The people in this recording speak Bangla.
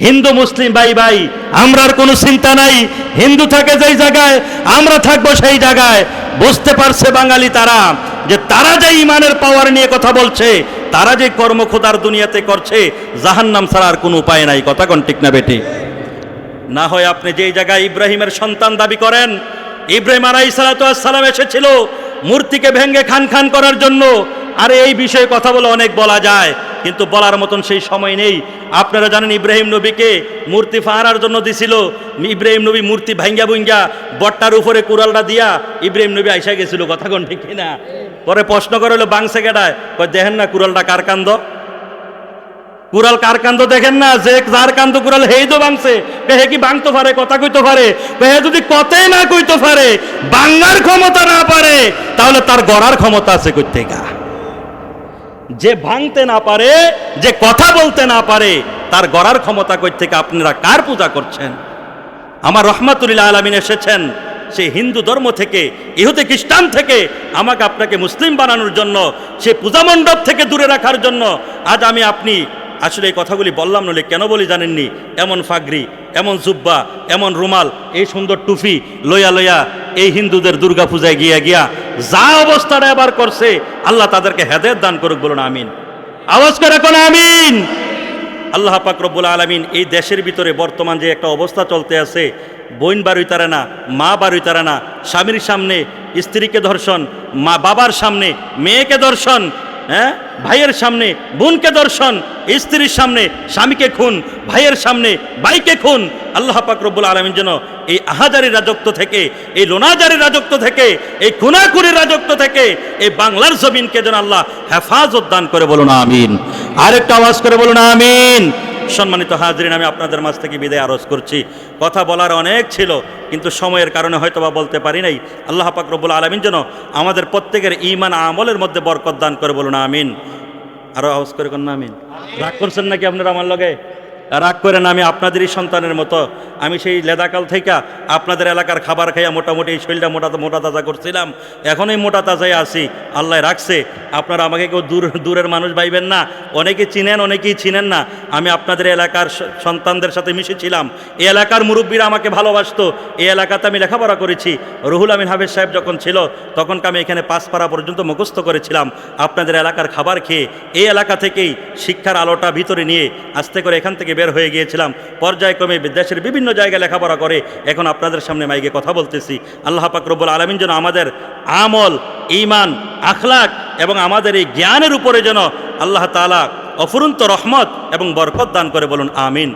হিন্দু মুসলিম ভাই ভাই, আমরার কোনো চিন্তা নাই। হিন্দু থাকে যেই জায়গায়, আমরা থাকবো সেই জায়গায়। বুঝতে পারছে বাঙালি তারা, যে তারা যে ইমানের পাওয়ার নিয়ে কথা বলছে, তারা যে কর্মখোদার দুনিয়াতে করছে, জাহান্নাম ছাড়া আর কোনো উপায় নাই। কথা কোন ঠিক না বেটি? না হয় আপনি যেই জায়গায় ইব্রাহিমের সন্তান দাবি করেন, ইব্রাহিম আলাইহিস সালাম এসেছিল মূর্তিকে ভেঙ্গে খান খান করার জন্য। আর এই বিষয়ে কথা বলে অনেক বলা যায়, কিন্তু বলার মতন সেই সময় নেই। আপনারা জানেন ইব্রাহিম নবীকে মূর্তি ফাঁড়ার জন্য দিছিল। ইব্রাহিম নবী মূর্তি ভাঙ্গা ভুঙ্গা বট্টার উপরে কুড়ালটা দিয়া ইব্রাহিম নবী আইসা গেছিল। কথা কোন ঠিক কিনা? পরে প্রশ্ন করে হলো বাংসে গেডায়, দেখেন না কুড়ালটা কার কান্দ? কুড়াল কার কান্দ দেখেন না? যে যার কান্দ কুড়াল হেই তো বাংছে। হে কি বাংতে পারে? কথা কইতে পারে? হে যদি কথাই না কইতে পারে, বাংলার ক্ষমতা না পারে, তাহলে তার গড়ার ক্ষমতা আছে কই থেকে? যে ভাঙতে না পারে, যে কথা বলতে না পারে, তার গড়ার ক্ষমতা কই থেকে? আপনারা কার পূজা করছেন? আমার রহমাতুল্লাহ আলামিন এসেছেন সে হিন্দু ধর্ম থেকে, ইহুদি খ্রিস্টান থেকে আমাকে আপনাকে মুসলিম বানানোর জন্য, সে পূজা মণ্ডপ থেকে দূরে রাখার জন্য। আজ আমি আপনি আসলে এই কথাগুলি বললাম, নলে কেন বলি জানেননি? এমন ফাগরি, এমন জুব্বা, এমন রুমাল, এই সুন্দর টুপি লইয়া লইয়া এই হিন্দুদের দুর্গা পূজায় গিয়া গিয়া যা অবস্থাটা এবার করছে, আল্লাহ তাদেরকে হেদায়েত দান করুক। বলুন আমিন। আওয়াজ করে কোন আমিন। আল্লাহ পাক রব্বুল আলামিন এই দেশের ভিতরে বর্তমান যে একটা অবস্থা চলতে আছে, বোন বাড়ি তারা না, মা বাড়ি তারা না, স্বামীর সামনে স্ত্রীকে ধর্ষণ, মা বাবার সামনে মেয়েকে ধর্ষণ, হ্যাঁ, ভাইয়ের সামনে বোনকে ধর্ষণ, স্ত্রীর সামনে স্বামীকে খুন, ভাইয়ের সামনে ভাইকে খুন। আল্লাহ পাক রব্বুল আলামিন যেন এই আহাজারির রাজত্ব থেকে, এই লোনাজারির রাজত্ব থেকে, এই খুনাখুনির রাজত্ব থেকে এই বাংলার জমিনকে যেন আল্লাহ হেফাজত দান করে। বলুন আমিন। আরেকটা আওয়াজ করে বলুন আমিন। সম্মানিত হাজরিন, আমি আপনাদের মাঝ থেকে বিদায় আরজ করছি। কথা বলার অনেক ছিল, কিন্তু সময়ের কারণে হয়তো বা বলতে পারি নাই। আল্লাহ পাক রব্বুল আলামিন যেন আমাদের প্রত্যেকের ঈমান আমলের মধ্যে বরকত দান করে। বলুন আমিন। আরো আওয়াজ করে কোন আমিন। রাগ করছেন নাকি আপনারা আমার লগে? রাগ করেন, আমি আপনাদেরই সন্তানের মতো। আমি সেই লেদাকাল থেকে আপনাদের এলাকার খাবার খাইয়া মোটামুটি এই শরীরটা মোটা তাজা করছিলাম, এখনই মোটা তাজাই আছি। আল্লাহ রাখছে। আপনারা আমাকে কেউ দূরের মানুষ ভাইবেন না। অনেকে চিনেন, অনেকেই চিনেন না। আমি আপনাদের এলাকার সন্তানদের সাথে মিশেছিলাম। এই এলাকার মুরব্বীরা আমাকে ভালোবাসতো। এই এলাকাতে আমি লেখাপড়া করেছি। রুহুল আমিন হাফেজ সাহেব যখন ছিল, তখন আমি এখানে পাঁচপাড়া পর্যন্ত মুখস্থ করেছিলাম আপনাদের এলাকার খাবার খেয়ে। এই এলাকা থেকেই শিক্ষার আলোটা ভিতরে নিয়ে আস্তে করে এখান থেকে বের হয়ে গিয়েছিলাম। পর্যায়ক্রমে দেশের বিভিন্ন জায়গায় লেখাপড়া করে এখন আপনাদের সামনে মাইকে কথা বলতেছি। আল্লাহ পাক রব্বুল আলামিন যেন আমাদের আমল, ঈমান, আখলাক এবং আমাদের এই জ্ঞানের উপরে যেন আল্লাহ তাআলা অফুরন্ত রহমত এবং বরকত দান করে। বলুন আমিন।